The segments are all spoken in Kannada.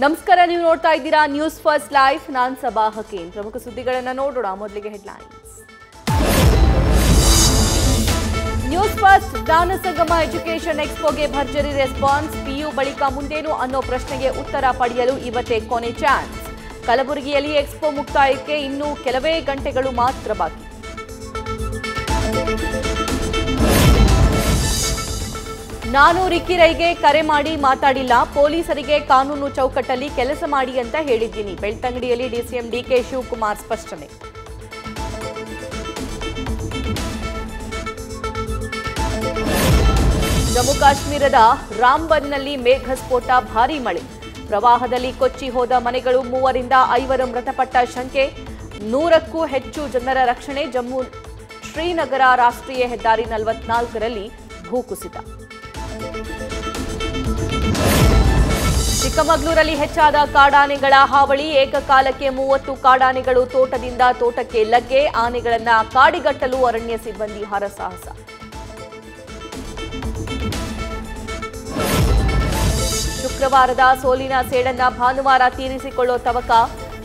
ನಮಸ್ಕಾರ, ನೀವು ನೋಡ್ತಾ ಇದ್ದೀರಾ ನ್ಯೂಸ್ ಫಸ್ಟ್ ಲೈವ್. ನಾನು ಸಬಾ ಹಕೀಂ. ಪ್ರಮುಖ ಸುದ್ದಿಗಳನ್ನು ನೋಡೋಣ. ಮೊದಲಿಗೆ ಹೆಡ್ಲೈನ್ಸ್. ನ್ಯೂಸ್ ಫಸ್ಟ್ ಜ್ಞಾನ ಸಂಗಮ ಎಜುಕೇಷನ್ ಎಕ್ಸ್ಪೋಗೆ ಭರ್ಜರಿ ರೆಸ್ಪಾನ್ಸ್. ಪಿಯು ಬಳಿಕ ಮುಂದೇನು ಅನ್ನೋ ಪ್ರಶ್ನೆಗೆ ಉತ್ತರ ಪಡೆಯಲು ಇವತ್ತೇ ಕೊನೆ ಚಾನ್ಸ್. ಕಲಬುರಗಿಯಲ್ಲಿ ಎಕ್ಸ್ಪೋ ಮುಕ್ತಾಯಕ್ಕೆ ಇನ್ನೂ ಕೆಲವೇ ಗಂಟೆಗಳು ಮಾತ್ರ ಬಾಕಿ. ನಾನು ರಿಕ್ಕಿ ರೈಗೆ ಕರೆ ಮಾಡಿ ಮಾತಾಡಿಲ್ಲ, ಪೊಲೀಸರಿಗೆ ಕಾನೂನು ಚೌಕಟ್ಟಲ್ಲಿ ಕೆಲಸ ಮಾಡಿ ಅಂತ ಹೇಳಿದ್ದೀನಿ. ಬೆಳ್ತಂಗಡಿಯಲ್ಲಿ ಡಿಸಿಎಂ ಡಿಕೆ ಶಿವಕುಮಾರ್ ಸ್ಪಷ್ಟನೆ. ಜಮ್ಮು ಕಾಶ್ಮೀರದ ರಾಂಬನ್ನಲ್ಲಿ ಮೇಘಸ್ಫೋಟ, ಭಾರೀ ಮಳೆ. ಪ್ರವಾಹದಲ್ಲಿ ಕೊಚ್ಚಿ ಹೋದ ಮನೆಗಳು, 3ರಿಂದ 5 ಮೃತಪಟ್ಟ ಶಂಕೆ. 100ಕ್ಕೂ ಹೆಚ್ಚು ಜನರ ರಕ್ಷಣೆ. ಜಮ್ಮು ಶ್ರೀನಗರ ರಾಷ್ಟ್ರೀಯ ಹೆದ್ದಾರಿ 44ರಲ್ಲಿ ಭೂಕುಸಿತ. ಚಿಕ್ಕಮಗಳೂರಲ್ಲಿ ಹೆಚ್ಚಾದ ಕಾಡಾನೆಗಳ ಹಾವಳಿ. ಏಕಕಾಲಕ್ಕೆ 30 ಕಾಡಾನೆಗಳು ತೋಟದಿಂದ ತೋಟಕ್ಕೆ ಲಗ್ಗೆ. ಆನೆಗಳನ್ನ ಕಾಡಿಗಟ್ಟಲು ಅರಣ್ಯ ಸಿಬ್ಬಂದಿ ಹರಸಾಹಸ. ಶುಕ್ರವಾರದ ಸೋಲಿನ ಸೇಡನ್ನ ಭಾನುವಾರ ತೀರಿಸಿಕೊಳ್ಳೋ ತವಕ.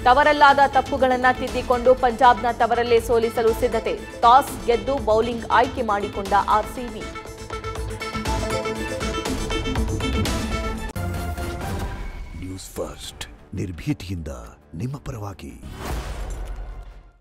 ತವರಲ್ಲಾದ ತಪ್ಪುಗಳನ್ನು ತಿದ್ದಿಕೊಂಡು ಪಂಜಾಬ್ನ ತವರಲ್ಲೇ ಸೋಲಿಸಲು ಸಿದ್ಧತೆ. ಟಾಸ್ ಗೆದ್ದು ಬೌಲಿಂಗ್ ಆಯ್ಕೆ ಮಾಡಿಕೊಂಡ ಆರ್ಸಿಬಿ. ನ್ಯೂಸ್ ಫಸ್ಟ್ ನಿರ್ಭೀತಿಯಿಂದ ನಿಮ್ಮ ಪರವಾಗಿ.